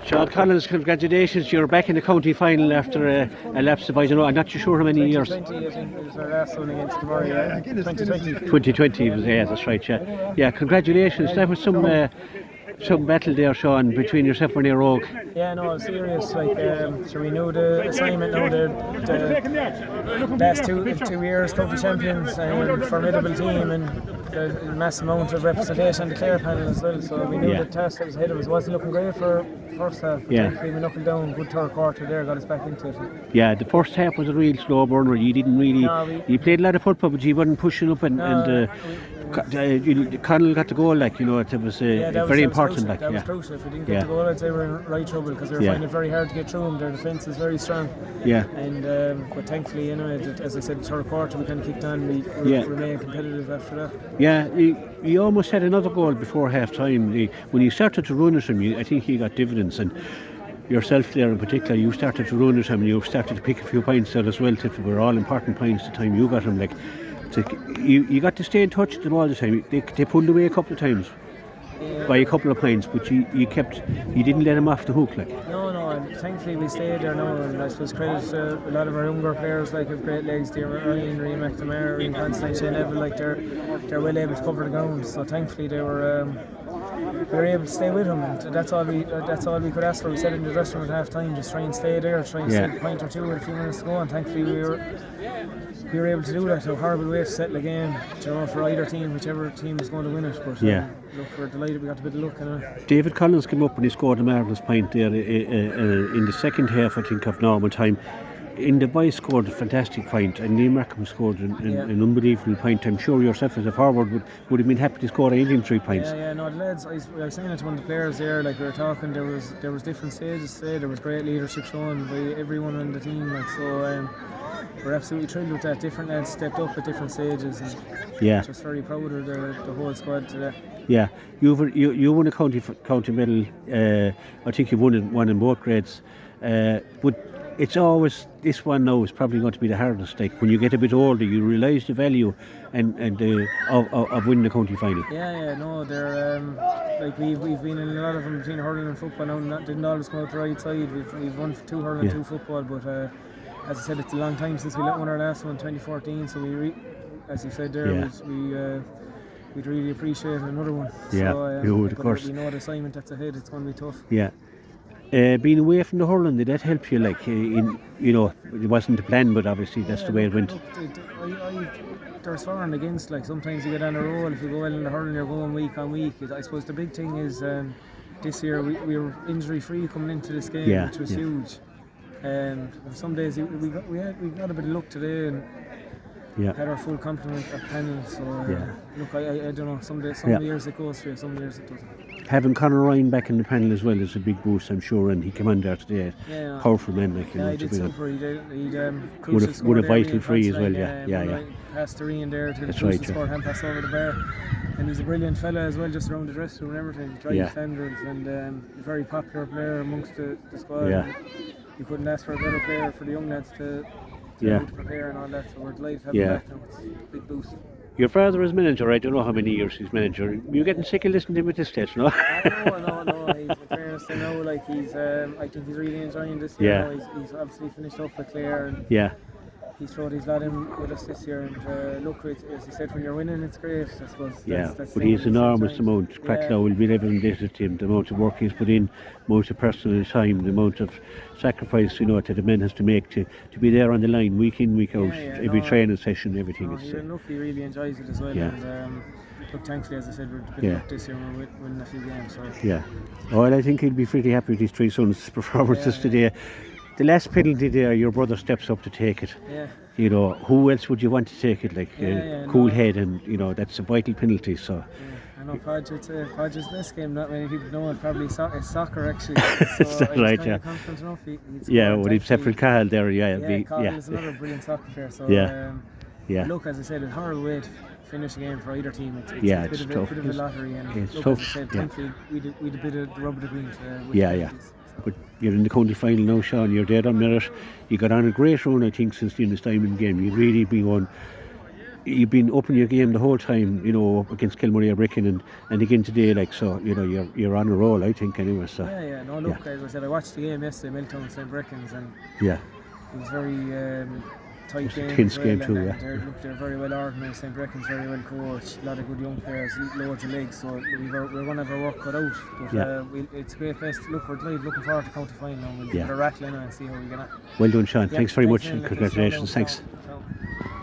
Sean Collins, congratulations. You're back in the county final after a lapse of, I don't know, I'm not too sure how many years. 2020, I think it was our last one against Murray, 2020. 2020 was, yeah, that's right, yeah. Yeah, congratulations. That was some battle there, Sean, between yourself and Éire Óg. Yeah, no, serious. Like, so we knew the assignment now. The last two years, county champions, and formidable team, and the massive amount of representation on the Clare panel as well. So we knew the task that was ahead of us wasn't looking great for first half. Yeah. We went up and down. Good third quarter there, got us back into it. Yeah, the first half was a real slow burner. You didn't really. You played a lot of football, but you weren't pushing up, Connell got the goal, like, you know, it was very important. That was crucial. If we didn't get the goal, I'd say we were in right trouble, because they were finding it very hard to get through them. Their defence is very strong. Yeah. And but thankfully, you know, as I said, the third quarter we kind of kicked on. We remained competitive after that. Yeah, you almost had another goal before half time. When you started to run at him, I think he got dividends, and yourself there in particular, you started to run at him, and you started to pick a few points there as well. That were all important points the time you got him. Like, you got to stay in touch with them all the time. They pulled away a couple of times by a couple of points, but you didn't let them off the hook, like. No, and thankfully we stayed there now, and I suppose credit to a lot of our younger players, like, have great legs. Ryan, Ray McNamara, Ian Constantine, Shane Neville, like, they're well able to cover the ground. So thankfully we were able to stay with him, and that's all we could ask for. We said in the dressing room at half time, just try and stay there, try and save a point or two with a few minutes to go, and thankfully we were able to do that. A horrible way to settle a game, you know, for either team, whichever team is going to win it. But look, we're delighted we got a bit of luck. David Collins came up and he scored a marvellous point there in the second half, I think, of normal time. In the boys scored a fantastic point, and Neil Markham scored an unbelievable point. I'm sure yourself as a forward would have been happy to score 3 points. No, the lads, I was saying it to one of the players there, like, we were talking, there was different stages today. There was great leadership shown by everyone on the team, like, so we're absolutely thrilled with that. Different lads stepped up at different stages, and just very proud of the whole squad today. Yeah, you won a county medal. I think you won one in both grades, but it's always, this one now is probably going to be the hardest. Like, when you get a bit older, you realise the value of winning the county final. They're like, we've been in a lot of them between hurling and football now. Didn't always come out the right side. We've won 2 hurling, 2 football, but as I said, it's a long time since we won our last one, 2014. So as you said there, we'd really appreciate another one. Yeah, so, you would, of course. We know the assignment that's ahead. It's going to be tough. Yeah. Being away from the hurling, did that help you? Like, you know, it wasn't the plan, but obviously that's the way it went. There's for and against. Like, sometimes you get on a roll. If you go well in the hurling, you're going week on week. I suppose the big thing is this year we were injury free coming into this game, which was huge. Some days we got a bit of luck today, and had our full complement of panel. So look, I don't know. Some years it goes for, some years it doesn't. Having Conor Ryan back in the panel as well is a big boost, I'm sure, and he came on there today. Powerful man, like, you know. He did super. He'd would have vital free as well. Passed to Ian there to score, hand pass over the bar. And he's a brilliant fella as well, just around the dressing room and everything. Drives standards, and a very popular player amongst the squad. You couldn't ask for a better player for the young lads to prepare and all that. So we're delighted to have him back now. It's a big boost. Your father is manager. I don't know how many years he's manager. You're getting sick of listening to him at this stage, no? No. He's in fairness to know, like, I think he's really enjoying this year. He's obviously finished up with Clare, and he's thrown his lad in with us this year. And look, as you said, when you're winning, it's great, I suppose. That's but he's enormous amount. Cratloe will be never indebted to him. The amount of work he's put in, the amount of personal time, the amount of sacrifice, you know, that the men has to make to be there on the line week in, week out, every training session, everything. He really enjoys it as well. And, look, thankfully, as I said, we're a bit up this year, we're winning a few games. So. Well, I think he'll be pretty happy with his 3 sons' performances today. The last penalty there, your brother steps up to take it. You know, who else would you want to take it? Like, cool head, and, you know, that's a vital penalty. So. I know Podge's best game, not many people know it, probably it's soccer actually. That's right, confident enough. When he's separate Cahill there, Cahill is another brilliant soccer player. So, look, as I said, it's a horrible way to finish a game for either team. It's a bit of a lottery, and it's look, tough. As I said, thankfully we did a bit of the rub of the green. But you're in the county final now, Sean. You're dead on merit. You got on a great run, I think, since the end of time in the game. You'd really been on you've been upping your game the whole time, you know, up against Kilmurray Brecon and again today, like, so, you know, you're on a roll, I think, anyway. So Yeah. No, look, as I said, I watched the game yesterday, Milltown St. Brecons, and yeah, it was very tight game. tense as game well, too, and yeah. They're very well organised. St. Brecons very well coached. A lot of good young players, loads of legs. So we're going to have our work cut out. But Yeah. it's a great place. Look, we're looking forward to county final. We'll give it a rattle in and see how we get on. Well done, Sean. Yeah, Thanks very much, Neil. and congratulations. Thanks. Ciao.